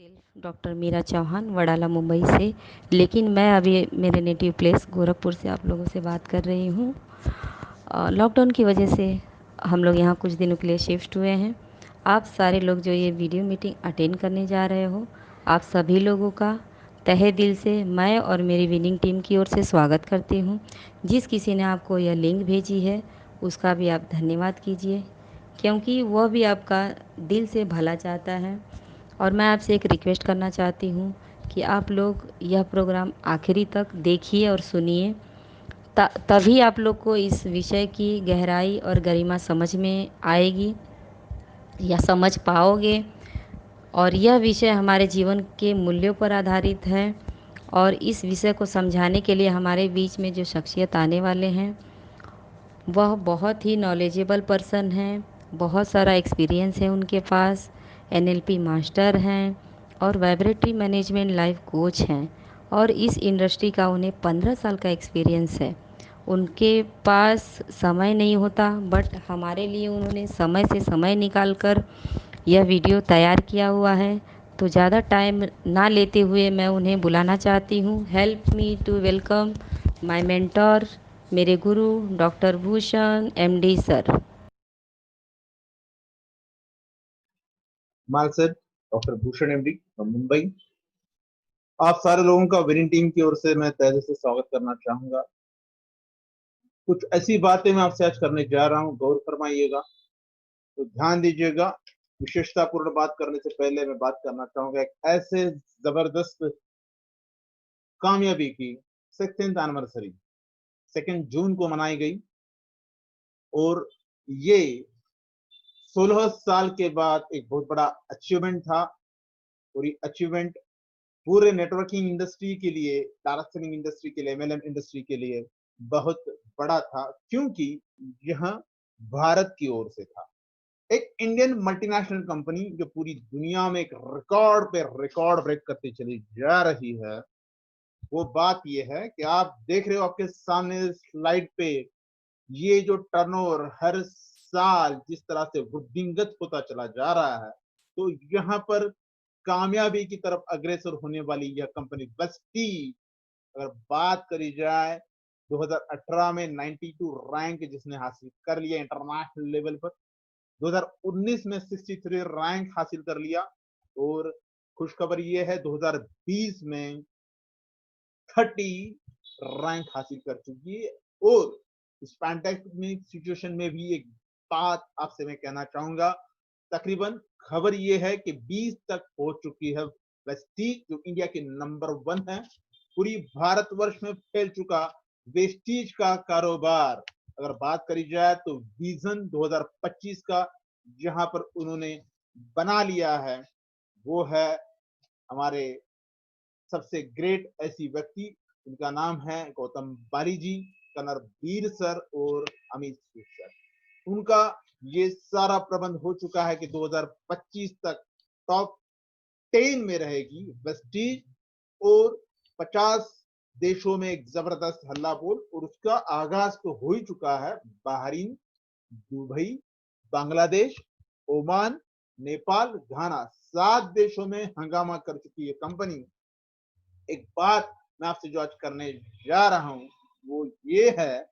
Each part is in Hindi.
सेल्फ डॉक्टर मीरा चौहान वडाला मुंबई से। लेकिन मैं अभी मेरे नेटिव प्लेस गोरखपुर से आप लोगों से बात कर रही हूँ। लॉकडाउन की वजह से हम लोग यहाँ कुछ दिनों के लिए शिफ्ट हुए हैं। आप सारे लोग जो ये वीडियो मीटिंग अटेंड करने जा रहे हो, आप सभी लोगों का तहे दिल से मैं और मेरी विनिंग टीम की ओर से स्वागत करती हूँ। जिस किसी ने आपको यह लिंक भेजी है उसका भी आप धन्यवाद कीजिए, क्योंकि वह भी आपका दिल से भला चाहता है। और मैं आपसे एक रिक्वेस्ट करना चाहती हूँ कि आप लोग यह प्रोग्राम आखिरी तक देखिए और सुनिए, तभी आप लोग को इस विषय की गहराई और गरिमा समझ में आएगी या समझ पाओगे। और यह विषय हमारे जीवन के मूल्यों पर आधारित है। और इस विषय को समझाने के लिए हमारे बीच में जो शख्सियत आने वाले हैं वह बहुत ही नॉलेजेबल पर्सन हैं, बहुत सारा एक्सपीरियंस है उनके पास, एनएलपी मास्टर हैं और वाइब्रेटरी मैनेजमेंट लाइफ कोच हैं। और इस इंडस्ट्री का उन्हें 15 साल का एक्सपीरियंस है। उनके पास समय नहीं होता, बट हमारे लिए उन्होंने समय से समय निकाल कर यह वीडियो तैयार किया हुआ है। तो ज़्यादा टाइम ना लेते हुए मैं उन्हें बुलाना चाहती हूँ। Help me to welcome my mentor, मेरे गुरु डॉक्टर भूषण एमडी सर। मालसर डॉक्टर भूषण एमडी मुंबई। आप सारे लोगों का विनिंग टीम की ओर से मैं तहे दिल से स्वागत करना चाहूंगा। कुछ ऐसी बातें मैं आपसे आज करने जा रहा हूं, गौर फरमाइएगा, तो ध्यान दीजिएगा। विशेषतापूर्ण बात करने से पहले मैं बात करना चाहूंगा एक ऐसे जबरदस्त कामयाबी की 6th एनिवर्सरी 2 जून को मनाई गई। और ये 16 साल के बाद एक बहुत बड़ा अचीवमेंट था। और ये अचीवमेंट पूरे नेटवर्किंग इंडस्ट्री के लिए, डायरेक्ट सेलिंग इंडस्ट्री के लिए, एमएलएम इंडस्ट्री के लिए बहुत बड़ा था, क्योंकि यह भारत की ओर से था। एक इंडियन मल्टीनेशनल कंपनी जो पूरी दुनिया में एक रिकॉर्ड पे रिकॉर्ड ब्रेक करती चली जा रही है। वो बात यह है कि आप देख रहे हो आपके सामने स्लाइड पे, ये जो टर्नओवर हर साल जिस तरह से वृद्धिंगत होता चला जा रहा है, तो यहाँ पर कामयाबी की तरफ अग्रसर होने वाली यह कंपनी वेस्टीज, अगर बात करी जाए 2018 में 92 रैंक जिसने हासिल कर लिया इंटरनेशनल लेवल पर, 2019 में 63 रैंक हासिल कर लिया। और खुशखबर यह है 2020 में 30 रैंक हासिल कर चुकी है। और इस पैंडेमिक सिचुएशन में भी एक बात आपसे मैं कहना चाहूंगा, तकरीबन खबर यह है कि 20 तक पहुंच चुकी है वेस्टीज, जो इंडिया के नंबर 1 है। पूरी भारतवर्ष में फैल चुका वेस्टीज का कारोबार, अगर बात करी जाए तो विजन 2025 का जहां पर उन्होंने बना लिया है, वो है हमारे सबसे ग्रेट ऐसी व्यक्ति, उनका नाम है गौतम बाली जी, कनरवीर सर और अमित सर। उनका ये सारा प्रबंध हो चुका है कि 2025 तक टॉप 10 में रहेगी वेस्टीज। और 50 देशों में एक जबरदस्त हल्ला बोल, और उसका आगाज तो हो ही चुका है। Bahrain, Dubai, Bangladesh, Oman, Nepal, Ghana, 7 देशों में हंगामा कर चुकी है कंपनी। एक बात मैं आपसे जो आज करने जा रहा हूं वो ये है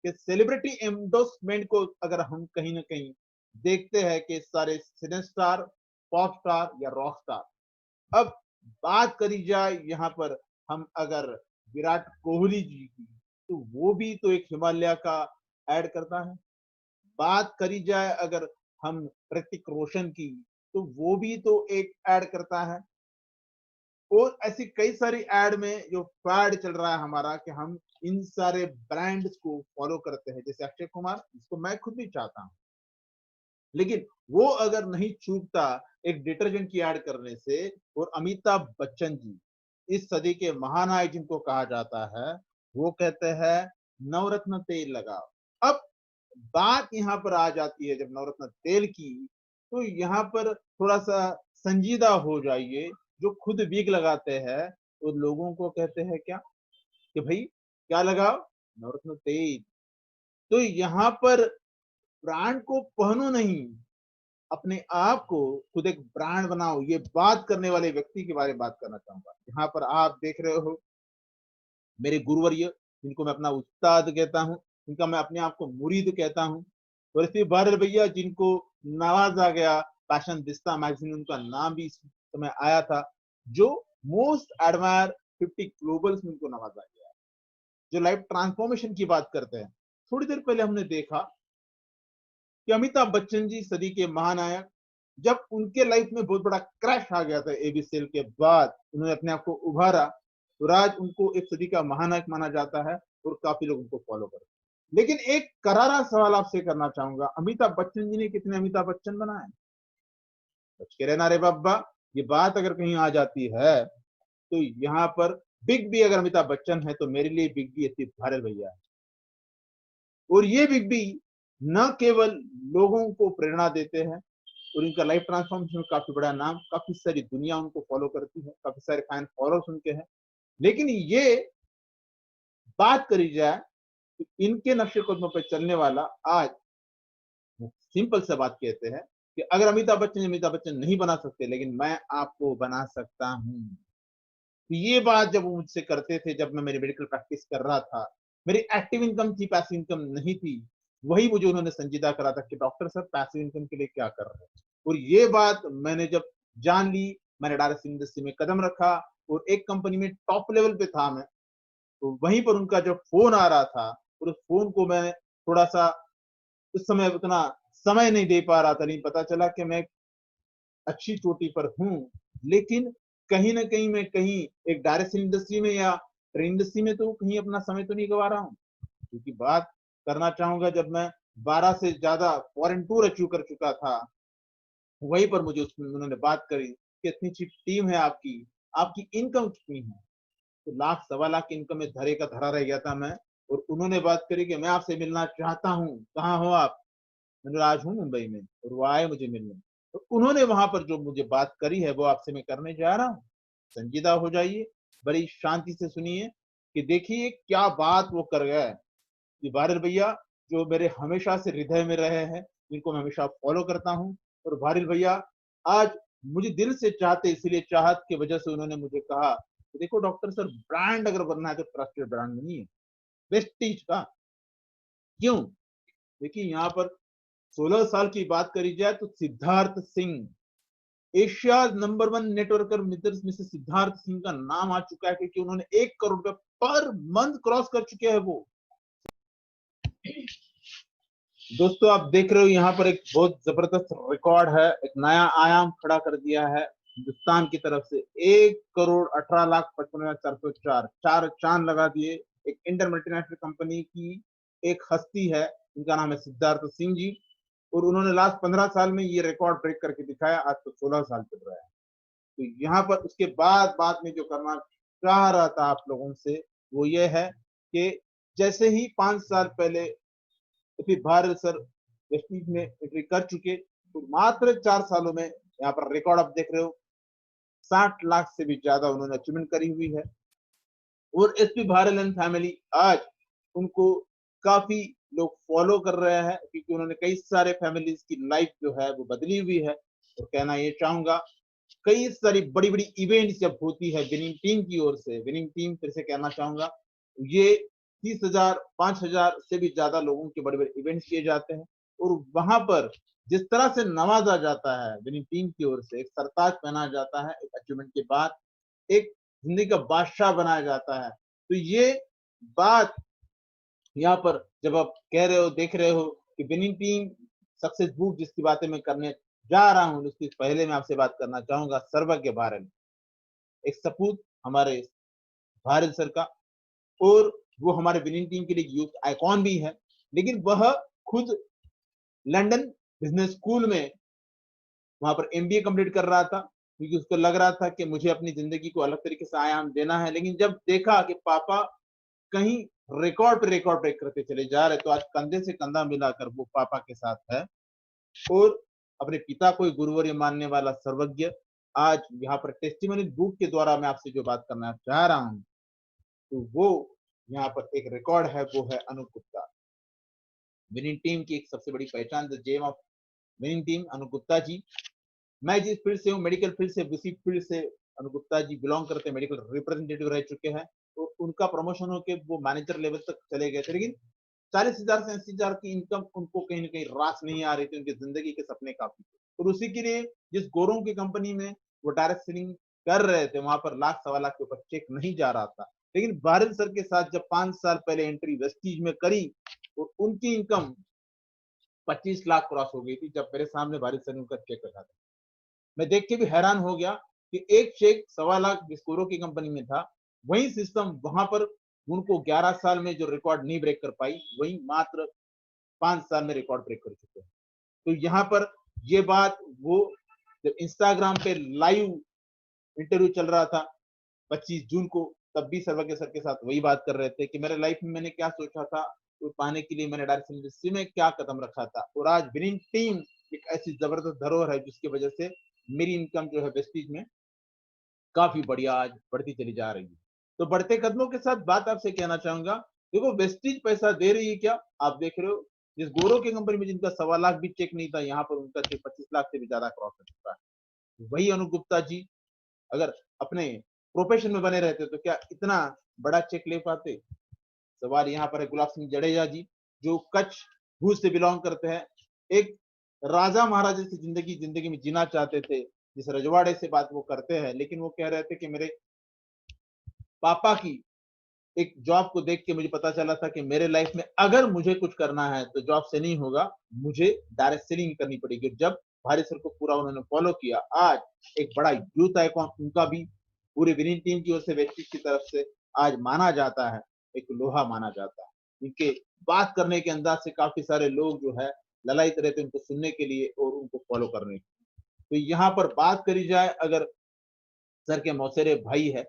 कि सेलिब्रिटी एंडोर्समेंट को अगर हम कहीं ना कहीं देखते हैं कि सारे सिने स्टार, पॉप स्टार या रॉक स्टार। अब बात करी जाए यहाँ पर, हम अगर विराट कोहली जी की, तो वो भी तो एक हिमालय का ऐड करता है। बात करी जाए अगर हम ऋतिक रोशन की, तो वो भी तो एक ऐड करता है। और ऐसी कई सारी एड में जो फैड चल रहा है हमारा, कि हम इन सारे ब्रांड्स को फॉलो करते हैं, जैसे अक्षय कुमार, जिसको मैं खुद भी चाहता हूं, लेकिन वो अगर नहीं चूकता एक डिटर्जेंट की ऐड करने से। और अमिताभ बच्चन जी, इस सदी के महानायक जिनको कहा जाता है, वो कहते हैं नवरत्न तेल लगाओ। अब बात यहाँ पर आ जाती है जब नवरत्न तेल की, तो यहाँ पर थोड़ा सा संजीदा हो जाइए। जो खुद विग लगाते हैं वो लोगों को कहते हैं क्या, कि भाई क्या लगाओ, नवरत्न तेल। तो यहाँ पर ब्रांड को पहनो नहीं, अपने आप को खुद एक ब्रांड बनाओ, ये बात करने वाले व्यक्ति के बारे में बात करना चाहूंगा। यहाँ पर आप देख रहे हो मेरे गुरुवर्य, जिनको मैं अपना उस्ताद कहता हूँ, जिनका मैं अपने आप को मुरीद कहता हूँ, और इसी बादल भैया जिनको नवाजा गया, फैशन दिस्ता मैगजीन में उनका नाम भी इस समय आया था, जो मोस्ट एडमायर 50 ग्लोबल्स में उनको नवाजा गया। जो लाइफ ट्रांसफॉर्मेशन की बात करते हैं, थोड़ी देर पहले हमने देखा कि अमिताभ बच्चन जी सदी के महानायक, जब उनके लाइफ में बहुत बड़ा क्रैश आ गया था एबीसीएल के बाद, उन्होंने अपने आप को उभारा, तो आज उनको एक सदी का महानायक माना जाता है और काफी लोग उनको फॉलो करते हैं। लेकिन एक करारा सवाल आपसे करना चाहूंगा, अमिताभ बच्चन जी ने कितने अमिताभ बच्चन बनाए? बच के रहना रे बाबा। ये बात अगर कहीं आ जाती है तो यहाँ पर बिग बी अगर अमिताभ बच्चन है तो मेरे लिए बिग बी एस भारत भैया है। और ये बिग बी न केवल लोगों को प्रेरणा देते हैं, और इनका लाइफ ट्रांसफॉर्मेशन में काफी बड़ा नाम, काफी सारी दुनिया उनको फॉलो करती है, काफी सारे फैन फॉलोअर्स उनके हैं। लेकिन ये बात करी जाए तो इनके नक्शे कदमों पर चलने वाला आज सिंपल से बात कहते हैं कि अगर अमिताभ बच्चन नहीं बना सकते, लेकिन मैं आपको बना सकता हूं। तो ये बात जब वो मुझसे करते थे, जब मैं मेरी मेडिकल प्रैक्टिस कर रहा था, मेरी एक्टिव इनकम थी, पैसिव इनकम नहीं थी, वही मुझे उन्होंने संजीदा करा था कि डॉक्टर सर पैसिव इनकम के लिए क्या कर रहे हैं। और ये बात मैंने जब जान ली, मैंने डायरेक्ट इंडस्ट्री में कदम रखा, और एक कंपनी में टॉप लेवल पे था मैं, तो वहीं पर उनका जब फोन आ रहा था, और उस फोन को मैं थोड़ा सा उस समय उतना समय नहीं दे पा रहा था, नहीं पता चला कि मैं अच्छी चोटी पर हूँ, लेकिन कहीं ना कहीं मैं कहीं एक डायरेक्ट इंडस्ट्री में या ट्रेन इंडस्ट्री में तो कहीं अपना समय तो नहीं गवा रहा हूँ। क्योंकि बात करना चाहूंगा, जब मैं 12 से ज्यादा फॉरेन टूर अचीव कर चुका था, वहीं पर मुझे उसमें उन्होंने बात करी कि इतनी अच्छी टीम है आपकी, आपकी इनकम कितनी है? तो लाख सवा लाख की इनकम में धरे का धरा रह गया था मैं। और उन्होंने बात करी कि मैं आपसे मिलना चाहता हूँ, कहाँ हो आप? मैंने आज हूँ मुंबई में, और वो आए मुझे मिलने। तो उन्होंने वहां पर जो मुझे बात करी है वो आपसे मैं करने जा रहा हूँ। संजीदा हो जाइए, बड़ी शांति से सुनिए कि देखिए क्या बात वो कर गया है। कि भारत भैया जो मेरे हमेशा से हृदय में रहे हैं, जिनको मैं हमेशा फॉलो करता हूँ, और भारत भैया आज मुझे दिल से चाहते, इसीलिए चाहत की वजह से उन्होंने मुझे कहा कि देखो डॉक्टर सर, ब्रांड अगर बनना है तो ट्रस्टेड ब्रांड नहीं है, प्रेस्टीज का। क्यों? देखिए यहाँ पर 16 साल की बात करी जाए तो Siddharth Singh Asia number 1 networker mister Siddharth Singh का नाम आ चुका है, क्योंकि उन्होंने 1 करोड़ रुपए पर मंथ क्रॉस कर चुके हैं वो। दोस्तों आप देख रहे हो यहाँ पर एक बहुत जबरदस्त रिकॉर्ड है, एक नया आयाम खड़ा कर दिया है हिंदुस्तान की तरफ से। 1,18,55,404 चार चांद लगा दिए एक इंटर मल्टीनेशनल कंपनी की एक हस्ती है, उनका नाम है सिद्धार्थ सिंह जी। और उन्होंने लास्ट 15 साल में ये रिकॉर्ड ब्रेक करके दिखाया, आज तो 16 साल चल रहा है। तो यहाँ पर उसके बाद में जो करना चाह रहा था आप लोगों से, वो ये है कि जैसे ही 5 साल पहले फिर भारत सर वेस्टीज में एंट्री कर चुके, तो मात्र 4 सालों में यहाँ पर रिकॉर्ड आप देख रहे हो, 60 लाख से भी ज्यादा उन्होंने अचीवमेंट करी हुई है। और एसपी भारत एंड फैमिली आज उनको काफी लोग फॉलो कर रहे हैं, क्योंकि उन्होंने कई सारे फैमिलीज की लाइफ जो है वो बदली हुई है। और कहना ये चाहूंगा, कई सारी बड़ी बड़ी इवेंट्स जब होती है विनिंग टीम की ओर से, विनिंग टीम फिर से कहना चाहूंगा, ये 30,000 5,000 से भी ज्यादा लोगों के बड़े बड़े इवेंट्स किए जाते हैं। और वहां पर जिस तरह से नवाजा जाता है विनिंग टीम की ओर से, एक सरताज पहना जाता है, एक अचीवमेंट के बाद एक जिंदगी का बादशाह बनाया जाता है। तो ये बात यहाँ पर जब आप कह रहे हो, देख रहे हो कि विनिंग टीम सक्सेस बुक जिसकी बातें मैं करने जा रहा हूँ, उसकी पहले मैं आपसे बात करना चाहूंगा सर्वज्ञ के बारे में। एक सपूत हमारे भारत सर का, और वो हमारे विनिंग टीम के लिए यूथ आइकॉन भी है। लेकिन वह खुद लंदन बिजनेस स्कूल में वहां पर एमबीए कंप्लीट कर रहा था, क्योंकि उसको लग रहा था कि मुझे अपनी जिंदगी को अलग तरीके से आयाम देना है। लेकिन जब देखा कि पापा कहीं रिकॉर्ड पे रिकॉर्ड ब्रेक करते चले जा रहे, तो आज कंधे से कंधा मिलाकर वो पापा के साथ है। और अपने पिता को गुरुवर्य मानने वाला सर्वज्ञ आज यहाँ पर टेस्टिमोनी बुक के द्वारा मैं आपसे जो बात करना चाह रहा हूँ, तो वो यहाँ पर एक रिकॉर्ड है, वो है अनूप गुप्ता। विनिंग टीम की एक सबसे बड़ी पहचान the gem of winning team Anu Gupta ji. मैं जिस फील्ड से हूँ मेडिकल फील्ड से, उसी फील्ड से अनु गुप्ता जी बिलोंग करते हैं, मेडिकल रिप्रेजेंटेटिव रह चुके हैं। तो उनका प्रमोशन होकर वो मैनेजर लेवल तक चले गए थे, लेकिन 40,000 से 80,000 की इनकम उनको कहीं ना कहीं रास नहीं आ रही थी, उनकी जिंदगी के सपने काफी थे। और उसी के लिए जिस गोरों की कंपनी में वो डायरेक्ट सेलिंग कर रहे थे, वहां पर लाख सवा लाख के ऊपर चेक नहीं जा रहा था। लेकिन बारिल सर के साथ जब 5 साल पहले एंट्री वेस्टीज में करी, और उनकी इनकम 25 लाख क्रॉस हो गई थी, जब मेरे सामने बारिल सर ने उनका चेक रखा था। मैं देख के भी हैरान हो गया कि एक चेक सवा लाख बिस्कोरों की कंपनी में था, वही सिस्टम वहां पर उनको 11 साल में जो रिकॉर्ड नहीं ब्रेक कर पाई, वही मात्र 5 साल में रिकॉर्ड ब्रेक कर चुके हैं। तो यहाँ पर ये बात वो जब इंस्टाग्राम पे लाइव इंटरव्यू चल रहा था 25 जून को, तब भी सर्वज्ञ सर के साथ वही बात कर रहे थे कि मेरे लाइफ में मैंने क्या सोचा था, तो पाने के लिए मैंने डायरेक्ट इंडस्ट्री में क्या कदम रखा था। और आज विनिंग टीम एक ऐसी जबरदस्त धरोहर है जिसकी वजह से मेरी इनकम जो है वेस्टीज में काफी बढ़िया आज बढ़ती चली जा रही है। तो बढ़ते कदमों के साथ बात आपसे कहना चाहूंगा, देखो वेस्टीज पैसा दे रही है क्या, आप देख रहे हो जिस गोरो की कंपनी में जिनका सवा लाख भी चेक नहीं था, यहाँ पर उनका चेक 25 लाख से भी ज्यादा क्रॉस कर चुका है। वही अनु गुप्ता जी अगर अपने प्रोफेशन में बने रहते तो क्या इतना बड़ा चेक ले पाते। सवाल यहाँ पर है गुलाब सिंह जडेजा जी, जो कच्छ भूज से बिलोंग करते हैं, एक राजा महाराजा से जिंदगी में जीना चाहते थे, जिस रजवाड़े से बात वो करते हैं, लेकिन वो कह रहे थे कि मेरे पापा की एक जॉब को देख के मुझे पता चला था कि मेरे लाइफ में अगर मुझे कुछ करना है तो जॉब से नहीं होगा, मुझे डायरेक्ट सेलिंग करनी पड़ेगी। जब भारत सर को पूरा उन्होंने फॉलो किया, आज एक बड़ा यूथ आइकॉन उनका भी पूरी विनिंग टीम की ओर से व्यक्ति की तरफ से आज माना जाता है, एक लोहा माना जाता है। इनके बात करने के अंदाज से काफी सारे लोग जो है ललायत रहते उनको सुनने के लिए और उनको फॉलो करने के लिए। तो यहाँ पर बात करी जाए अगर सर के मौसेरे भाई है,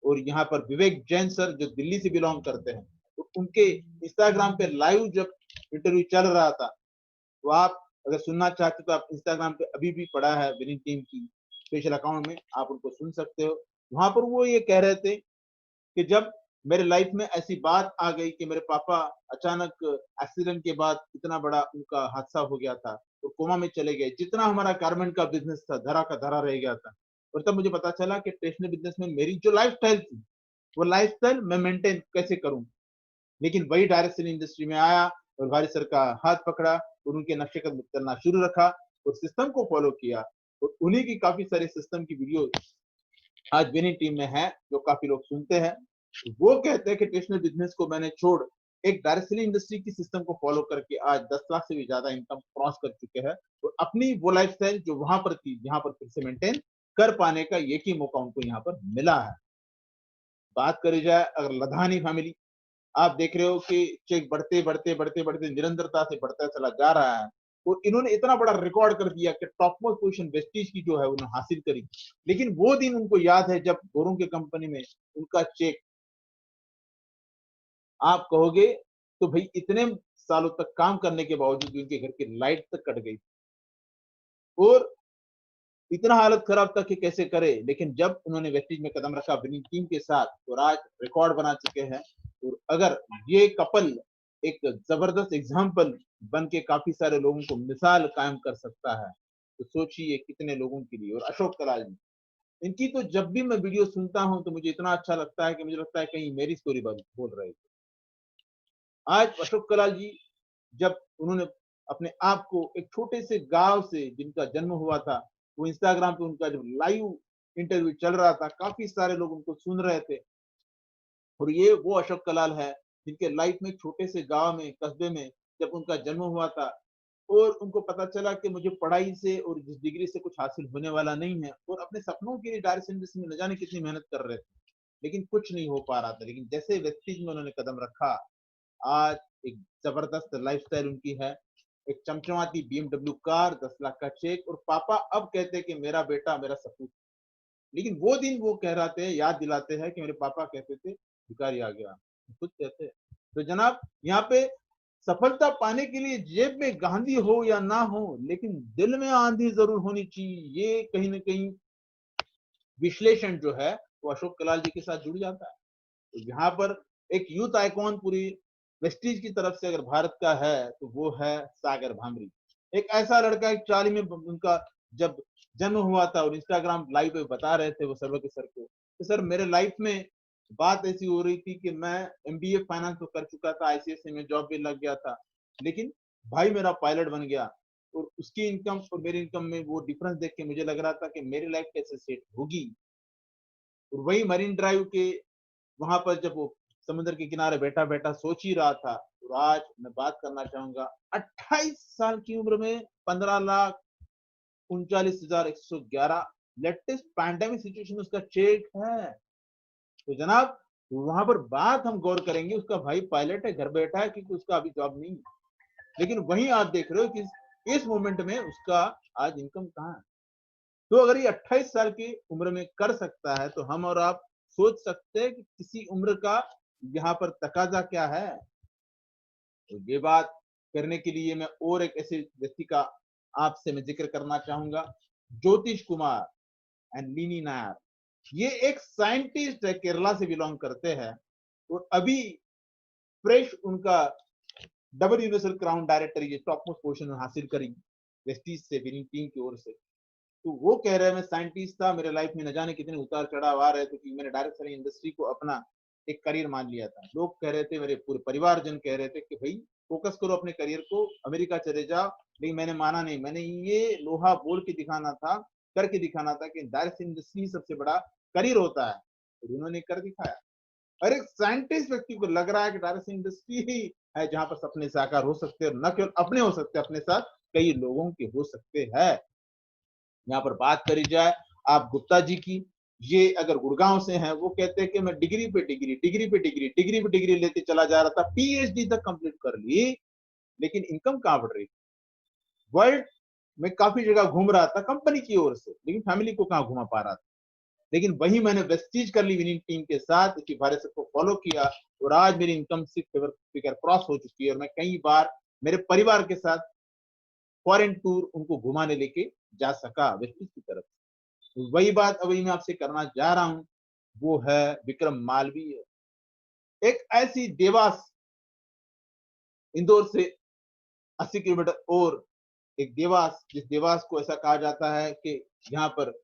और यहाँ पर विवेक जैन सर जो दिल्ली से बिलोंग करते हैं, तो उनके इंस्टाग्राम पे लाइव जब इंटरव्यू चल रहा था, तो आप अगर सुनना चाहते तो आप इंस्टाग्राम पे अभी भी पड़ा है विनिंग टीम की स्पेशल अकाउंट में, आप उनको सुन सकते हो। वहां पर वो ये कह रहे थे कि जब मेरे लाइफ में ऐसी बात आ गई कि मेरे पापा अचानक एक्सीडेंट के बाद इतना बड़ा उनका हादसा हो गया था, तो कोमा में चले गए, जितना हमारा गारमेंट का बिजनेस था धरा का धरा रह गया था। और तब मुझे पता चला कि स्टेशनरी बिजनेस में मेरी जो लाइफस्टाइल थी, वो लाइफस्टाइल मैं मेंटेन कैसे करूं। लेकिन वही डायरेक्ट सेलिंग इंडस्ट्री में आया और भारी सर का हाथ पकड़ा और उनके नक्शे कदम चलना शुरू रखा और सिस्टम को फॉलो किया। और उन्हीं की काफी सारे सिस्टम की वीडियो आज विनिंग टीम में है, जो काफी लोग सुनते हैं। वो कहते हैं कि ट्रेडिशनल बिजनेस को मैंने छोड़ एक डायरेक्ट सेलिंग इंडस्ट्री की सिस्टम को फॉलो करके आज 10 लाख से भी ज्यादा इनकम क्रॉस कर चुके हैं, और अपनी वो लाइफस्टाइल जो वहां पर थी यहाँ पर फिर से मेंटेन कर पाने का एक ही मौका उनको यहाँ पर मिला है। बात करी जाए अगर लधानी फैमिली, आप देख रहे हो कि चेक बढ़ते बढ़ते बढ़ते बढ़ते निरंतरता से बढ़ता चला जा रहा है, और इन्होंने इतना बड़ा रिकॉर्ड कर दिया कि टॉप मोस्ट पोजीशन वेस्टीज की जो है उन्होंने हासिल करी। लेकिन वो दिन उनको याद है जब गोरों की कंपनी में उनका चेक, आप कहोगे तो भाई इतने सालों तक काम करने के बावजूद भी उनके घर की लाइट तक कट गई, और इतना हालत खराब था कि कैसे करे। लेकिन जब उन्होंने वेस्टीज में कदम रखा विनिंग टीम के साथ, तो आज रिकॉर्ड बना चुके हैं। और अगर ये कपल एक जबरदस्त एग्जाम्पल बन के काफी सारे लोगों को मिसाल कायम कर सकता है, तो सोचिए कितने लोगों के लिए। और अशोक कलाल जी, इनकी तो जब भी मैं वीडियो सुनता हूं तो मुझे इतना अच्छा लगता है कि मुझे लगता है कहीं मेरी स्टोरी बोल रहे थे। आज अशोक कलाल जी जब उन्होंने अपने आप को एक छोटे से गांव से जिनका जन्म हुआ था, वो इंस्टाग्राम पे उनका जब लाइव इंटरव्यू चल रहा था, काफी सारे लोग उनको सुन रहे थे। और ये वो अशोक कलाल है जिनके लाइफ में छोटे से गांव में कस्बे में जब उनका जन्म हुआ था, और उनको पता चला कि मुझे पढ़ाई से और जिस डिग्री से कुछ हासिल होने वाला नहीं है, और अपने सपनों के लिए डायरेक्ट इंडस्ट्री में न जाने कितनी मेहनत कर रहे थे, लेकिन कुछ नहीं हो पा रहा था। लेकिन जैसे व्यक्ति में उन्होंने कदम रखा, आज एक जबरदस्त लाइफस्टाइल उनकी है, एक चमचमाती बीएमडब्ल्यू कार, 10 लाख का चेक, और पापा अब कहते हैं कि मेरा बेटा मेरा सपूत। लेकिन वो दिन वो कह रहे थे, याद दिलाते हैं कि मेरे पापा कहते थे भिखारी आ गया, खुद कहते हैं। तो जनाब यहाँ पे सफलता पाने के लिए जेब में गांधी हो या ना हो, लेकिन दिल में आंधी जरूर होनी चाहिए। ये कहीं ना कहीं विश्लेषण जो है वो अशोक कलाल जी के साथ जुड़ जाता है। तो यहाँ पर एक यूथ आइकॉन पूरी वेस्टीज की तरफ से अगर भारत का है तो वो है सागर भामरी। एक ऐसा लड़का, एक 40 में उनका जब जन्म हुआ था और इंस्टाग्राम लाइव पे बता रहे थे वो सर्व के सर को, तो सर मेरे लाइफ में बात ऐसी हो रही थी कि मैं एमबीए फाइनेंस तो कर चुका था, आईसीएसई में जॉब भी लग गया था, लेकिन भाई मेरा पायलट बन गया और उसकी इनकम और मेरी इनकम में वो डिफरेंस देख के मुझे लग रहा था कि मेरी लाइफ कैसे सेट होगी। और वही मरीन ड्राइव के वहां पर जब वो समुद्र के किनारे बैठा बैठा सोच ही रहा था, और आज मैं बात करना चाहूंगा 28 साल की उम्र में 15,39,111 लेटेस्ट पैंडेमिक सिचुएशन उसका चेक है। तो जनाब वहां पर बात हम गौर करेंगे, उसका भाई पायलट है, घर बैठा है क्योंकि उसका अभी जॉब नहीं है, लेकिन वहीं आप देख रहे हो कि इस मोमेंट में उसका आज इनकम कहाँ है। तो अगर ये 28 साल की उम्र में कर सकता है तो हम और आप सोच सकते हैं कि किसी उम्र का यहाँ पर तकाजा क्या है। तो ये बात करने के लिए मैं और एक ऐसे व्यक्ति का आपसे मैं जिक्र करना चाहूंगा, ज्योतिष कुमार एंड लीनी नायर। ये एक साइंटिस्ट है, केरला से बिलोंग करते हैं और अभी फ्रेश उनका डबल यूनिवर्सल क्राउन डायरेक्टर ये टॉप मोस्ट पोजीशन हासिल करी वेस्टीज से विनिंग टीम की ओर से। तो वो कह रहे हैं मैं साइंटिस्ट था, मेरे लाइफ में न जाने कितने उतार चढ़ाव आ रहे थे कि मैंने डायरेक्ट सेलिंग इंडस्ट्री को अपना एक करियर मान लिया था। लोग कह रहे थे, मेरे पूरे परिवार जन कह रहे थे कि भाई फोकस करो अपने करियर को, अमेरिका चले जाओ, लेकिन मैंने माना नहीं। मैंने ये लोहा बोल के दिखाना था, करके दिखाना था कि डायरेक्ट इंडस्ट्री सबसे बड़ा करियर होता है, और उन्होंने कर दिखाया। और एक साइंटिस्ट व्यक्ति को लग रहा है कि डायरेक्ट इंडस्ट्री ही है जहां पर सपने साकार हो सकते हैं, और न केवल अपने हो सकते हैं, अपने साथ कई लोगों के हो सकते हैं। यहाँ पर बात करी जाए आप गुप्ता जी की, ये अगर गुड़गांव से हैं, वो कहते हैं कि मैं डिग्री पे डिग्री, डिग्री पे डिग्री, डिग्री पे डिग्री लेते चला जा रहा था, पीएचडी तक कंप्लीट कर ली, लेकिन इनकम कहाँ बढ़ रही। वर्ल्ड में काफी जगह घूम रहा था कंपनी की ओर से, लेकिन फैमिली को कहाँ घुमा पा रहा था। लेकिन वही मैंने वेस्टीज कर ली विनिंग टीम के साथ, इसी भारत को फॉलो किया, और आज मेरी इनकम 6 फिगर क्रॉस हो चुकी है, और मैं कई बार मेरे परिवार के साथ फॉरेन टूर उनको घुमाने लेके जा सका वेस्टीज की तरफ। तो वही बात अभी मैं आपसे करना जा रहा हूं, वो है विक्रम मालवीय। एक ऐसी देवास, इंदौर से 80 किलोमीटर और एक देवास, जिस देवास को ऐसा कहा जाता है कि यहाँ पर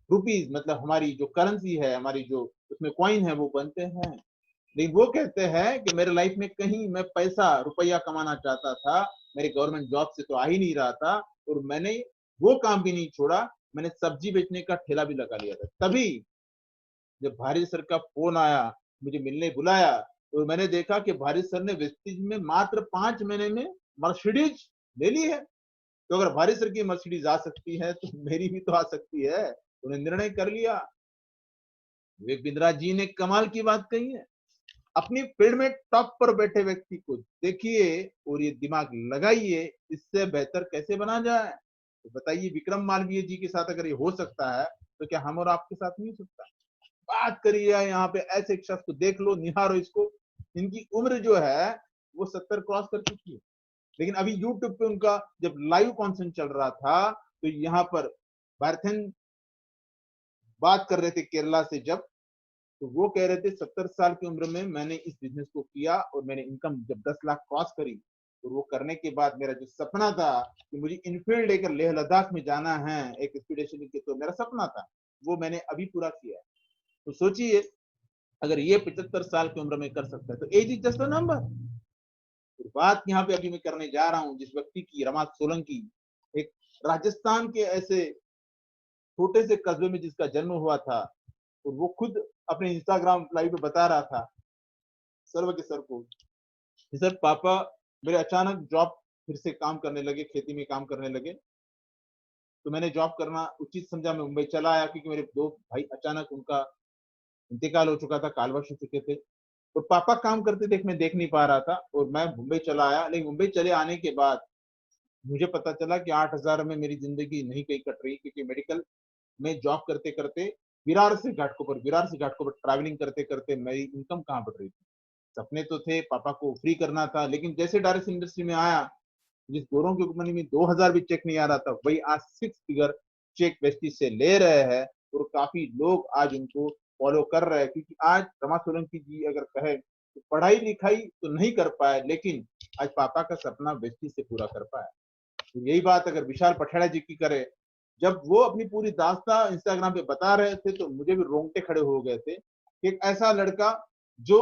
रुपीज मतलब हमारी जो करेंसी है, हमारी जो उसमें कॉइन है वो बनते हैं। लेकिन वो कहते हैं कि मेरे लाइफ में कहीं मैं पैसा रुपया कमाना चाहता था, मेरे गवर्नमेंट जॉब से तो आ ही नहीं रहा था, और मैंने वो काम भी नहीं छोड़ा, मैंने सब्जी बेचने का ठेला भी लगा लिया था। तभी जब भारत सर का फोन आया, मुझे मिलने बुलाया, तो मैंने देखा कि भारत सर ने वेस्टीज में मात्र 5 महीने में मर्सिडीज ले ली है। तो अगर भारत सर की मर्सिडीज आ सकती है तो मेरी भी तो आ सकती है। उन्हें निर्णय कर लिया। विवेक बिंद्रा जी ने कमाल की बात कही है, अपनी फील्ड में टॉप पर बैठे व्यक्ति को देखिए और ये दिमाग लगाइए, इससे बेहतर कैसे बना जाए। तो बताइए, विक्रम मालवीय जी के साथ अगर ये हो सकता है तो क्या हम और आपके साथ नहीं हो सकता। बात करिए यहाँ पे ऐसे एक शख्स को देख लो, निहारो इसको, इनकी उम्र जो है वो 70 क्रॉस कर चुकी है, लेकिन अभी यूट्यूब पे उनका जब लाइव कॉन्सेंट चल रहा था तो यहाँ पर भारथन बात कर रहे थे केरला से, जब तो वो कह रहे थे 70 साल की उम्र में मैंने इस बिजनेस को किया और मैंने इनकम जब 10 लाख क्रॉस करी, और वो करने के बाद मेरा जो सपना था कि मुझे इनफील्ड लेकर लेह लद्दाख में जाना है एक एक्सपीडिशन के, तो मेरा सपना था वो मैंने अभी पूरा किया है। तो सोचिए, अगर ये 75 साल की उम्र में कर सकता है तो age is just a number. बात यहाँ पे अभी मैं करने जा रहा हूँ जिस व्यक्ति की, रमा सोलंकी, एक राजस्थान के ऐसे छोटे से कस्बे में जिसका जन्म हुआ था, और वो खुद अपने इंस्टाग्राम लाइव पे बता रहा था सर्व के सर को, सर पापा मेरे अचानक जॉब फिर से काम करने लगे, खेती में काम करने लगे, तो मैंने जॉब करना उचित समझा, मैं मुंबई चला आया क्योंकि मेरे दो भाई अचानक उनका इंतकाल हो चुका था, कालवश हो चुके थे, और पापा काम करते थे मैं देख नहीं पा रहा था, और मैं मुंबई चला आया। लेकिन मुंबई चले आने के बाद मुझे पता चला कि 8,000 में मेरी जिंदगी नहीं कहीं कट रही, क्योंकि मेडिकल में जॉब करते करते विरार से घाटकोपर ट्रैवलिंग करते करते मेरी इनकम कहाँ बढ़ रही थी। सपने तो थे, पापा को फ्री करना था, लेकिन जैसे डायरेक्ट इंडस्ट्री में आया, जिस गोरों की कंपनी में 2,000 भी चेक नहीं आ रहा था, वही आज 6 फिगर चेक वेस्टीज से ले रहे हैं, और काफी लोग आज उनको फॉलो कर रहे हैं। क्योंकि आज रमा सोलंकी जी अगर कहे तो पढ़ाई लिखाई तो नहीं कर पाए, लेकिन आज पापा का सपना वेस्टीज से पूरा कर पाया। तो यही बात अगर विशाल पठाड़ा जी की करे, जब वो अपनी पूरी दास्तां इंस्टाग्राम पे बता रहे थे तो मुझे भी रोंगटे खड़े हो गए थे कि एक ऐसा लड़का जो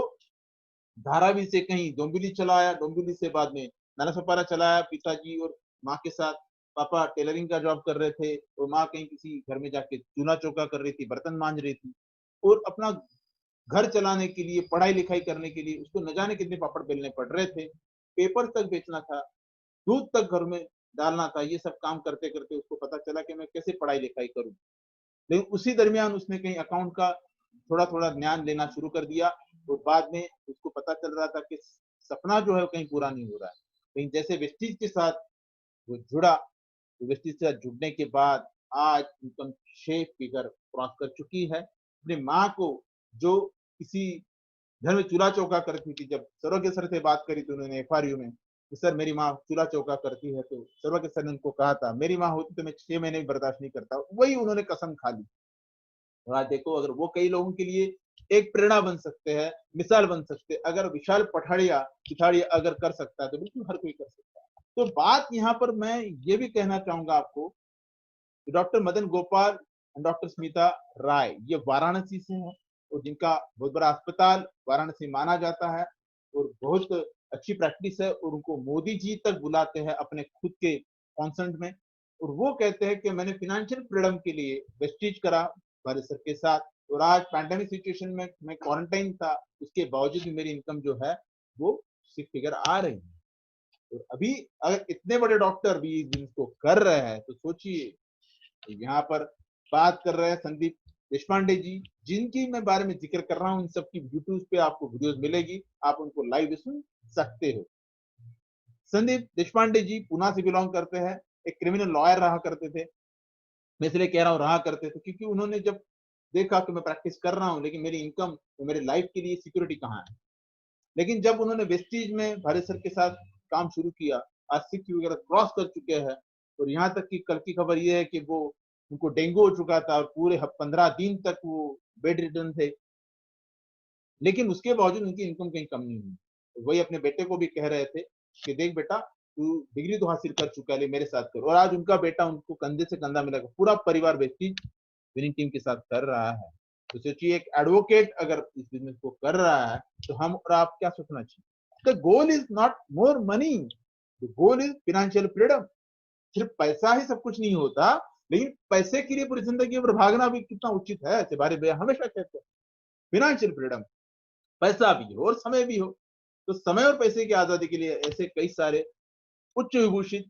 धारावी से कहीं डोंबिवली चला आया, डोंबिवली से बाद में नालासोपारा चला आया पिताजी और माँ के साथ। पापा टेलरिंग का जॉब कर रहे थे और माँ कहीं किसी घर में जाके चूल्हा चौका कर रही थी, बर्तन मांज रही थी। और अपना घर चलाने के लिए, पढ़ाई लिखाई करने के लिए उसको न जाने कितने पापड़ बेलने पड़ रहे थे, पेपर तक बेचना था, दूध तक घर में डालना था। ये सब काम करते करते उसको पता चला कि मैं कैसे पढ़ाई लिखाई करूं। लेकिन उसी दरमियान उसने कहीं अकाउंट का थोड़ा थोड़ा ज्ञान लेना शुरू कर दिया और बाद में उसको पता चल रहा था कि सपना जो है वो कहीं पूरा नहीं हो रहा है। लेकिन जैसे वेस्टीज के साथ वो जुड़ा, तो वेस्टीज के साथ जुड़ने के बाद आज इनकम 6 फिगर क्रॉस कर चुकी है। अपनी माँ को जो किसी घर में चूल्हा चौका करती थी, जब सरों के सर से बात करी थी उन्होंने एफआरयू में कि सर मेरी माँ चूल्हा चौका करती है, तो सरों के सर ने उनको कहा था मेरी माँ होती तो मैं 6 महीने भी बर्दाश्त नहीं करता। वही उन्होंने कसम खा ली। और आज देखो अगर वो कई लोगों के लिए एक प्रेरणा बन सकते हैं, मिसाल बन सकते हैं। अगर विशाल पिठाड़िया अगर कर सकता है तो बिल्कुल हर कोई कर सकता है। तो बात यहाँ पर मैं ये भी कहना चाहूंगा आपको, डॉक्टर मदन गोपाल और डॉक्टर स्मिता राय ये वाराणसी से हैं और जिनका बहुत बड़ा अस्पताल वाराणसी माना जाता है और बहुत अच्छी प्रैक्टिस है और उनको मोदी जी तक बुलाते हैं अपने खुद के कॉन्सर्ट में। और वो कहते हैं कि मैंने फिनेंशियल फ्रीडम के लिए वेस्टीज करा भारत सर के साथ और आज पैंडेमिक सिचुएशन में मैं क्वारंटाइन था, उसके बावजूद भी मेरी इनकम जो है वो 6 फिगर आ रही है। और अभी अगर इतने बड़े डॉक्टर भी जिनको कर रहे हैं तो सोचिए। तो यहाँ पर बात कर रहे हैं संदीप देशपांडे जी, जिनकी मैं बारे में जिक्र कर रहा हूँ। इन सबकी यूट्यूब पे आपको वीडियोस मिलेगी, आप उनको लाइव सुन सकते हो। संदीप देशपांडे जी पुणे से बिलोंग करते हैं, एक क्रिमिनल लॉयर रहा करते थे। मैं इसलिए कह रहा हूँ रहा करते थे क्योंकि उन्होंने जब देखा कि मैं प्रैक्टिस कर रहा हूँ लेकिन मेरी इनकम तो मेरे लाइफ के लिए सिक्योरिटी कहाँ है। लेकिन जब उन्होंने वेस्टीज में भारत सर के साथ काम शुरू किया, आज 6 वगैरह क्रॉस कर चुके हैं। और यहाँ तक कि कल की खबर ये है कि वो उनको डेंगू हो चुका था और पूरे 15 दिन तक वो बेड रिटर्न थे, लेकिन उसके बावजूद उनकी इनकम कहीं कम नहीं हुई। तो वही अपने बेटे को भी कह रहे थे कि देख बेटा तू डिग्री तो हासिल कर चुका है, मेरे साथ कर। और आज उनका बेटा उनको कंधे से कंधा मिलाकर पूरा परिवार वेस्टीज विनिंग टीम के साथ कर रहा है। तो सोचिए एक एडवोकेट अगर इस बिजनेस को कर रहा है तो हम और आप क्या सोचना चाहिए। The goal is not more money, the goal is financial freedom. सिर्फ पैसा ही सब कुछ नहीं होता, लेकिन पैसे के लिए पूरी जिंदगी भर भागना भी कितना उचित है। ऐसे बारे भैया हमेशा कहते हैं फिनेंशियल फ्रीडम, पैसा भी हो और समय भी हो। तो समय और पैसे की आजादी के लिए ऐसे कई सारे उच्च विभूषित,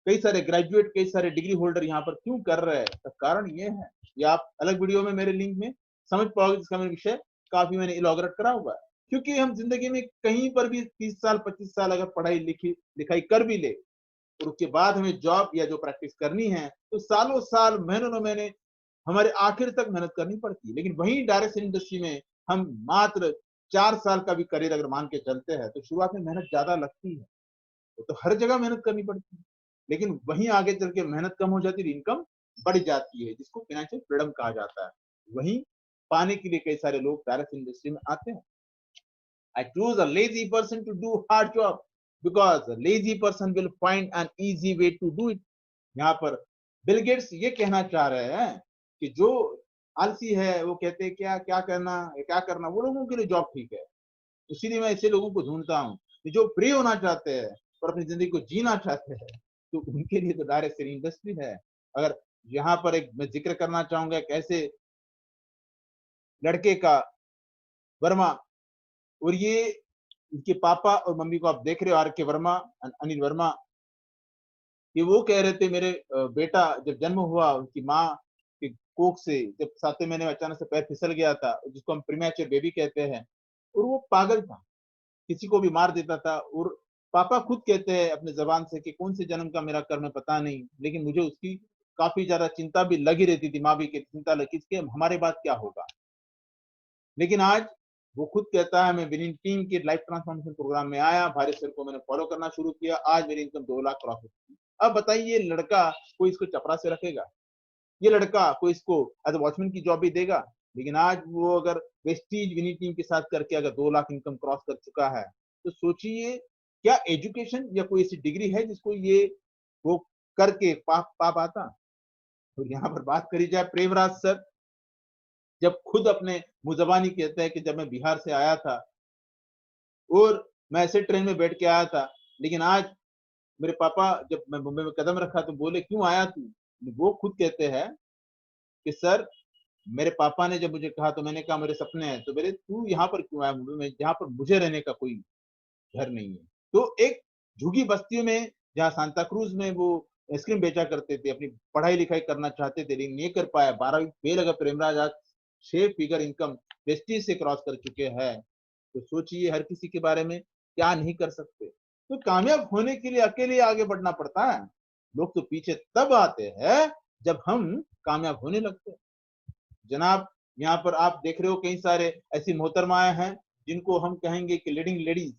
कई सारे ग्रेजुएट, कई सारे डिग्री होल्डर यहाँ पर क्यों कर रहे हैं, तो कारण ये है। ये आप अलग वीडियो में मेरे लिंक में समझ पाओगे, जिसका मैंने विषय काफी मैंने इलाबोरेट करा हुआ है। क्योंकि हम जिंदगी में कहीं पर भी 30 साल 25 साल अगर पढ़ाई लिखाई कर भी ले और उसके बाद हमें जॉब या जो प्रैक्टिस करनी है तो सालों साल महीनों महीने हमारे आखिर तक मेहनत करनी पड़ती है। लेकिन वही डायरेक्ट इंडस्ट्री में हम मात्र 4 साल का भी करियर अगर मान के चलते हैं तो शुरुआत में मेहनत ज्यादा लगती है, तो हर जगह मेहनत करनी पड़ती है। लेकिन वहीं आगे चल के मेहनत कम हो जाती है, इनकम बढ़ जाती है, जिसको फाइनेंशियल फ्रीडम कहा जाता है। वहीं पाने के लिए कई सारे लोग डायरेक्ट इंडस्ट्री में आते हैं। I choose a lazy person to do hard job because a lazy person will find an easy way to do it. यहाँ पर बिल गेट्स ये कहना चाह रहे हैं कि जो आलसी है वो कहते हैं क्या करना वो लोगों के लिए जॉब ठीक है। इसीलिए मैं ऐसे लोगों को ढूंढता हूँ जो फ्री होना चाहते हैं और अपनी जिंदगी को जीना चाहते हैं, तो उनके लिए तो डायरेक्ट इंडस्ट्री है। अगर यहाँ पर एक मैं जिक्र करना चाहूंगा एक ऐसे लड़के का, वर्मा। और ये इनके पापा और मम्मी को आप देख रहे हो, आर के वर्मा, अनिल वर्मा। ये वो कह रहे थे मेरे बेटा जब जन्म हुआ उनकी माँ की कोख से जब 7वें महीने में अचानक से पैर फिसल गया था, जिसको हम प्रीमैच्योर बेबी कहते हैं, और वो पागल था, किसी को भी मार देता था। और पापा खुद कहते हैं अपने जबान से कि कौन से जन्म का मेरा कर्म है पता नहीं, लेकिन मुझे उसकी काफी ज्यादा चिंता भी लगी रहती थी, माँ भी की चिंता लगी कि हमारे बाद क्या होगा। लेकिन आज वो खुद कहता है मैं विनिंग टीम के लाइफ ट्रांसफॉर्मेशन प्रोग्राम में आया, भारत सर को मैंने फॉलो करना शुरू किया, आज मेरी इनकम 2 लाख क्रॉस हो चुकी। अब बताइए ये लड़का कोई इसको चपरा से रखेगा, ये लड़का कोई इसको एज ए वॉचमैन की जॉब भी देगा। लेकिन आज वो अगर वेस्टीज विनिंग टीम के साथ करके अगर 2 लाख इनकम क्रॉस कर चुका है, तो सोचिए क्या एजुकेशन या कोई ऐसी डिग्री है जिसको ये वो करके पाप पाप आता। और यहाँ पर बात करी जाए प्रेमराज सर, जब खुद अपने मुंह जबानी कहते हैं कि जब मैं बिहार से आया था और मैं ऐसे ट्रेन में बैठ के आया था, लेकिन आज मेरे पापा जब मैं मुंबई में कदम रखा तो बोले क्यों आया तू? वो खुद कहते हैं कि सर मेरे पापा ने जब मुझे कहा तो मैंने कहा मेरे सपने हैं, तो मेरे तू यहाँ पर क्यों आया मुंबई में जहाँ पर मुझे रहने का कोई घर नहीं है। तो एक झुग्गी बस्तियों में जहाँ सांता क्रूज में वो आइसक्रीम बेचा करते थे, अपनी पढ़ाई लिखाई करना चाहते थे लेकिन नहीं कर पाया, 12वीं फेल अगर प्रेमराज आज 6 फिगर इनकम प्रेस्टीज से क्रॉस कर चुके हैं, तो सोचिए हर किसी के बारे में क्या नहीं कर सकते। तो कामयाब होने के लिए अकेले आगे बढ़ना पड़ता है। लोग तो पीछे तब आते हैं जब हम कामयाब होने लगते हैं। जनाब यहाँ पर आप देख रहे हो कई सारे ऐसी मोहतरमाएं हैं जिनको हम कहेंगे कि लीडिंग लेडीज,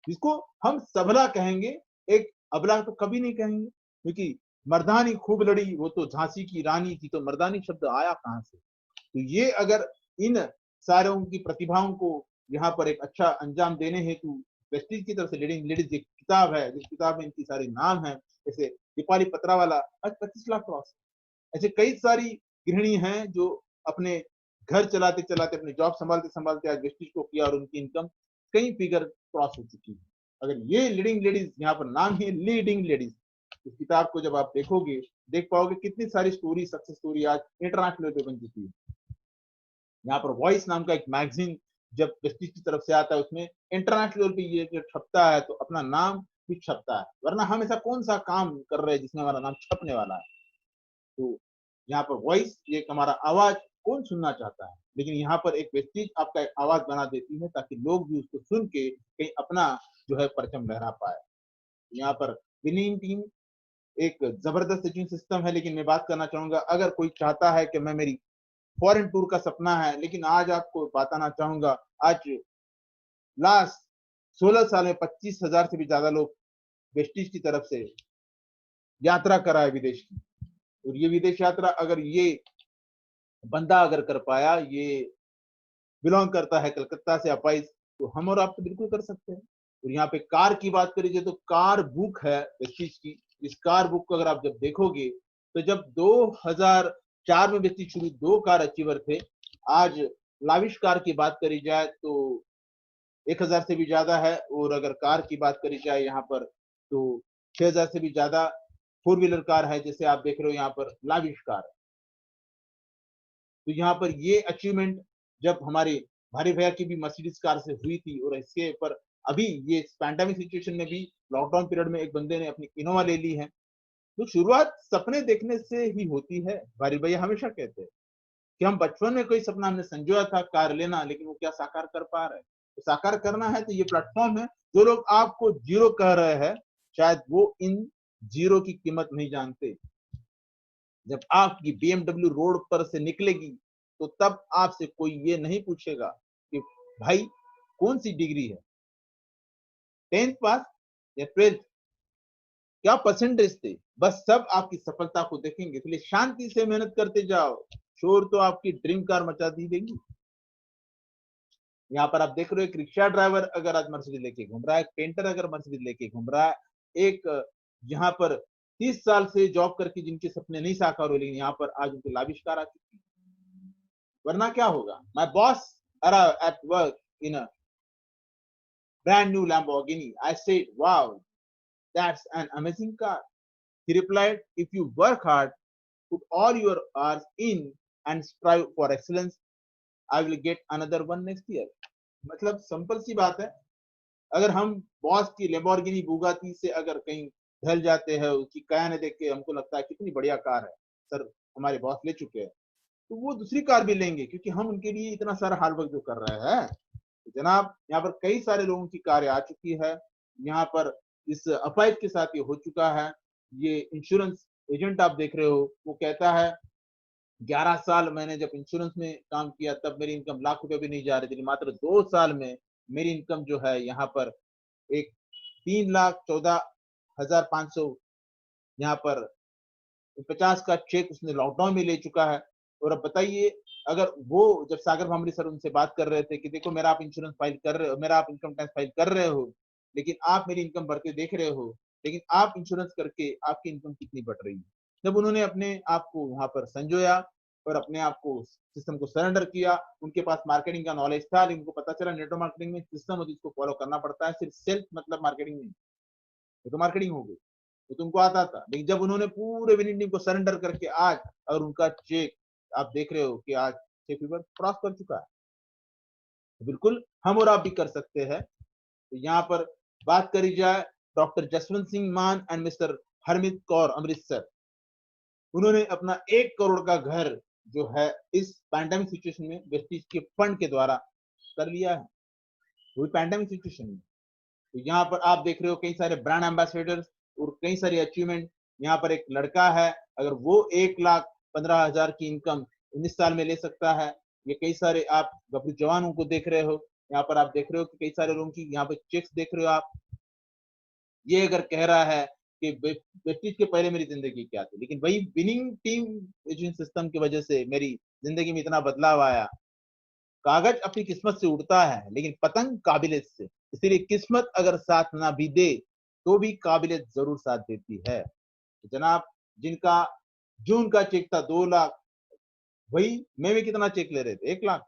जिसको हम सबला कहेंगे, एक अबला तो कभी नहीं कहेंगे, क्योंकि मर्दानी खूब लड़ी, वो तो झांसी की रानी थी, तो मर्दानी शब्द आया कहां से? तो ये अगर इन सारों की प्रतिभाओं को यहाँ पर एक अच्छा अंजाम देने हेतु प्रेस्टीज की तरफ से लीडिंग लेडीज एक किताब है, जिस किताब में इनकी सारे नाम है, जैसे दीपाली पत्रावाला आज 25 लाख क्रॉस। ऐसे कई सारी गृहिणी हैं जो अपने घर चलाते चलाते अपने जॉब संभालते संभालते आज वेस्टिज को किया और उनकी इनकम कई फिगर क्रॉस हो चुकी है। अगर ये लीडिंग लेडीज, यहाँ पर नाम है लीडिंग लेडीज, इस किताब को जब आप देखोगे देख पाओगे कितनी सारी स्टोरी, सक्सेस स्टोरी आज इंटरनेशनल पे बन चुकी है। यहाँ पर वॉइस नाम का एक मैगजीन जब प्रेस्टीज की तरफ से आता है, उसमें इंटरनेशनल पे ये जब छपता है तो अपना नाम भी छपता है, वरना हम ऐसा कौन सा काम कर रहे हैं जिसमें हमारा नाम छपने वाला है। तो यहाँ पर वॉइस एक हमारा आवाज कौन सुनना चाहता है, लेकिन यहाँ पर एक प्रेस्टीज आपका एक आवाज बना देती है ताकि लोग भी उसको सुन के कहीं अपना जो है परचम लहरा पाए। यहाँ पर विनिंग टीम एक जबरदस्त एजुकेशन सिस्टम है, लेकिन मैं बात करना चाहूंगा अगर कोई चाहता है कि मैं मेरी फॉरेन टूर का सपना है, लेकिन आज आपको बताना चाहूंगा आज लास्ट 16 साल में 25,000 से भी ज्यादा लोग वेस्टिज की तरफ से यात्रा करा है विदेश की। और ये विदेश यात्रा अगर ये बंदा अगर कर पाया, ये बिलोंग करता है कलकत्ता से अपाइज, तो हम और आप तो बिल्कुल कर सकते हैं। और यहाँ पे कार की बात करिए तो कार बुक है वेस्टिज की। इस कार बुक को अगर आप जब देखोगे तो जब 2004 में वेस्टिज शुरू 2 कार अचीवर थे, आज लाविश कार की बात करी जाए तो 1,000 से भी ज्यादा है, और अगर कार की बात करी जाए यहाँ पर तो 6,000 से भी ज्यादा 4 व्हीलर कार है, जैसे आप देख रहे हो यहाँ पर लाविश कार है। तो यहाँ पर ये अचीवमेंट जब हमारे भारी भैया की भी मर्सिडीज कार से हुई थी, और इसके पर अभी ये पैंडेमिक सिचुएशन में भी लॉकडाउन पीरियड में एक बंदे ने अपनी इनोवा ले ली है। तो शुरुआत सपने देखने से ही होती है। भारी भैया हमेशा कहते हैं कि हम बचपन में कोई सपना हमने संजोया था कार लेना, लेकिन वो क्या साकार कर पा रहे हैं? तो साकार करना है तो ये प्लेटफॉर्म है। जो लोग आपको जीरो कह रहे हैं, शायद वो इन जीरो की कीमत नहीं जानते। जब आपकी BMW रोड पर से निकलेगी तो तब आपसे कोई ये नहीं पूछेगा कि भाई कौन सी डिग्री है, 10th पास या 12th, क्या परसेंटेज थे, बस सब आपकी सफलता को देखेंगे। इसलिए शांति से मेहनत करते जाओ, शोर तो आपकी ड्रीम कार मचा दी देगी। यहाँ पर आप देख रहे हो एक रिक्शा ड्राइवर अगर आज मर्सिडीज लेके घूम रहा है, एक पेंटर अगर मर्सिडीज लेके घूम रहा है, एक यहाँ पर 30 साल से जॉब करके जिनके सपने नहीं साकार हो, लेकिन यहाँ पर आज उनके लाविष्कार आ चुकी है। वरना क्या होगा? My boss arrived at work in a brand new Lamborghini. I said, wow, that's an amazing car. He replied, if you work hard, put all your hours in and strive for excellence, I will get another one next year. मतलब सिंपल सी बात है, अगर हम बॉस की लेबोर्गिनी बुगाती से अगर कहीं ढल जाते हैं, उसकी कयाने देख के हमको लगता है कितनी बढ़िया कार है सर, हमारे बॉस ले चुके हैं, तो वो दूसरी कार भी लेंगे क्योंकि हम उनके लिए इतना सारा हार्ड वर्क जो कर रहे हैं। तो जनाब यहाँ पर कई सारे लोगों की कारें आ चुकी है। यहाँ पर इस अपाइज के साथ ये हो चुका है। ये इंश्योरेंस एजेंट आप देख रहे हो, वो कहता है 11 साल मैंने जब इंश्योरेंस में काम किया तब मेरी इनकम लाख रुपए भी नहीं जा रही थी, मात्र 2 साल में मेरी इनकम जो है यहाँ पर एक 3,14,500 यहाँ पर 50 का चेक उसने लॉकडाउन में ले चुका है। और अब बताइए, अगर वो जब सागर भामरी सर उनसे बात कर रहे थे कि देखो मेरा आप इंश्योरेंस फाइल कर रहे हो, मेरा आप इनकम टैक्स फाइल कर रहे हो, लेकिन आप मेरी इनकम बढ़ते देख रहे हो, लेकिन आप इंश्योरेंस करके आपकी इनकम कितनी बढ़ रही है। जब उन्होंने अपने आप को वहां पर संजोया और अपने आप को सिस्टम को सरेंडर किया, उनके पास मार्केटिंग का नॉलेज था, लेकिन उनको पता चला नेटवर्क मार्केटिंग में सिस्टम है जिसको फॉलो करना पड़ता है, सिर्फ सेल्फ मतलब मार्केटिंग नहीं, वो तो मार्केटिंग हो गई, वो तो उनको आता था। लेकिन जब उन्होंने पूरे विनिंग टीम को सरेंडर करके आज, और उनका चेक आप देख रहे हो कि आज 6 फीवर क्रॉस कर चुका है, तो बिल्कुल हम और आप भी कर सकते हैं। तो यहाँ पर बात करी जाए डॉक्टर जसवंत सिंह मान एंड मिस्टर हरमीत कौर अमृतसर, उन्होंने अपना 1 करोड़ का घर जो है इस पैंडेमिक सिचुएशन में वेस्टिज के फंड के द्वारा कर लिया है, वो भी पैंडेमिक सिचुएशन में। तो यहाँ पर आप देख रहे हो कई सारे ब्रांड एम्बेसडर्स और कई सारी अचीवमेंट। यहाँ पर एक लड़का है, अगर वो 1,15,000 की इनकम 19 साल में ले सकता है, ये कई सारे आप गबरू जवानों को देख रहे हो, यहाँ पर आप देख रहे हो कि कई सारे लोगों की यहाँ पर चेक्स देख रहे हो आप। ये अगर कह रहा है कि वेस्टिज के पहले मेरी जिंदगी क्या थी, लेकिन वही विनिंग टीम एजुकेशन सिस्टम की वजह से मेरी जिंदगी में इतना बदलाव आया। कागज अपनी किस्मत से उड़ता है, लेकिन पतंग काबिलियत से। इसीलिए किस्मत अगर साथ ना भी दे तो भी काबिलियत जरूर साथ देती है। तो जनाब, जिनका जून का चेक था 2 लाख, वही मई में कितना चेक ले रहे थे, 1 लाख।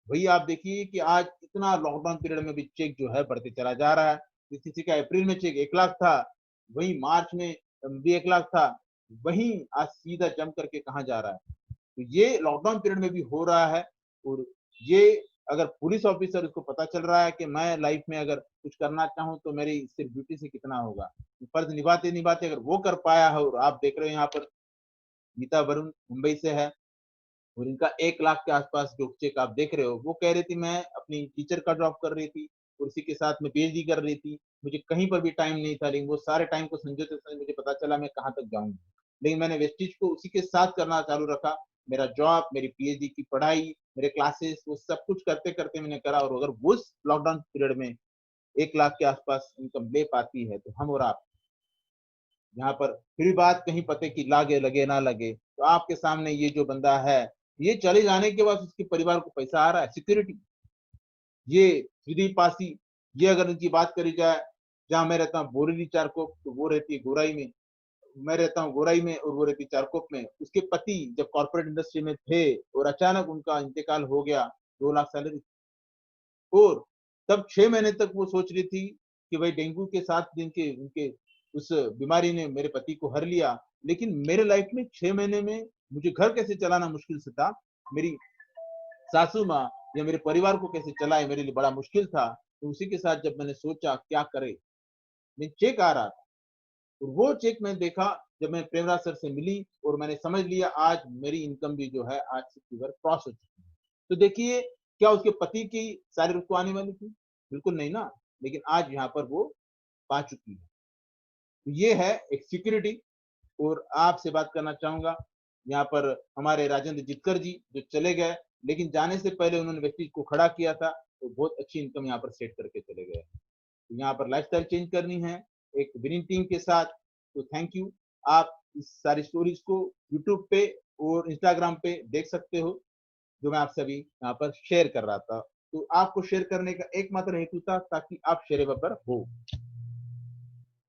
वही आप देखिए कि आज इतना लॉकडाउन पीरियड में भी चेक जो है बढ़ते चला जा रहा है। किसी का अप्रैल में चेक 1 लाख था, वही मार्च में भी 1 लाख था, वही आज सीधा जम करके कहाँ जा रहा है। तो ये लॉकडाउन पीरियड में भी हो रहा है। और ये अगर पुलिस ऑफिसर उसको पता चल रहा है कि मैं लाइफ में अगर कुछ करना चाहूँ तो मेरी सिर्फ ड्यूटी से कितना होगा, फर्ज निभाते निभाते अगर वो कर पाया है। और आप देख रहे हो यहाँ पर गीता वरुण मुंबई से है, और इनका 1 लाख के आसपास जो चेक आप देख रहे हो, वो कह रही थी मैं अपनी टीचर का जॉब कर रही थी और उसी के साथ में पीएचडी कर रही थी, मुझे कहीं पर भी टाइम नहीं था, लेकिन वो सारे टाइम को संजोते समय मुझे पता चला मैं कहाँ तक जाऊंगी। लेकिन मैंने वेस्टिज को उसी के साथ करना चालू रखा। मेरा जॉब, मेरी पीएचडी की पढ़ाई, मेरे क्लासेस, वो सब कुछ करते करते मैंने करा। और अगर वो उस लॉकडाउन पीरियड में 1 लाख के आसपास इनकम ले पाती है, तो हम और आप यहाँ पर फिर भी बात कहीं पते की लागे लगे ना लगे, तो आपके सामने ये जो बंदा है, ये चले जाने के बाद उसके परिवार को पैसा आ रहा है, सिक्योरिटी। ये श्रीदीप पासी, ये अगर इनकी बात करी जाए, जहां मैं रहता हूँ बोरीली चारकोप, तो वो रहती है गोराई में, मैं रहता हूँ गोराई में और वो रहती है चारकोप में। उसके पति जब कॉर्पोरेट इंडस्ट्री में थे और अचानक उनका इंतकाल हो गया, 2 लाख सैलरी, और तब 6 महीने तक वो सोच रही थी कि भाई डेंगू के साथ जिनके उनके उस बीमारी ने मेरे पति को हर लिया। लेकिन मेरे लाइफ में 6 महीने में मुझे घर कैसे चलाना मुश्किल से था, मेरी सासू माँ या मेरे परिवार को कैसे चलाए मेरे लिए बड़ा मुश्किल था। तो उसी के साथ जब मैंने सोचा क्या करे, मैं चेक आ रहा था, और वो चेक मैं देखा जब मैं प्रेमराज सर से मिली, और मैंने समझ लिया आज मेरी इनकम भी जो है आज से फीवर क्रॉस हो चुकी है। तो देखिए, क्या उसके पति की सैलरी उसको आने वाली थी? बिल्कुल नहीं ना। लेकिन आज यहाँ पर वो पा चुकी है। तो ये है एक सिक्योरिटी। और आपसे बात करना चाहूंगा, यहाँ पर हमारे राजेंद्र जितकर जी जो चले गए, लेकिन जाने से पहले उन्होंने व्यक्ति को खड़ा किया था, तो बहुत अच्छी इनकम यहाँ पर सेट करके चले गए। तो यहाँ पर लाइफस्टाइल चेंज करनी है एक विनिंग टीम के साथ, तो थैंक यू। आप इस सारी स्टोरीज को यूट्यूब पे और इंस्टाग्राम पे देख सकते हो, जो मैं आपसे अभी यहाँ पर शेयर कर रहा था। तो आपको शेयर करने का एकमात्र हेतु था ताकि आप शेयरेबल हो।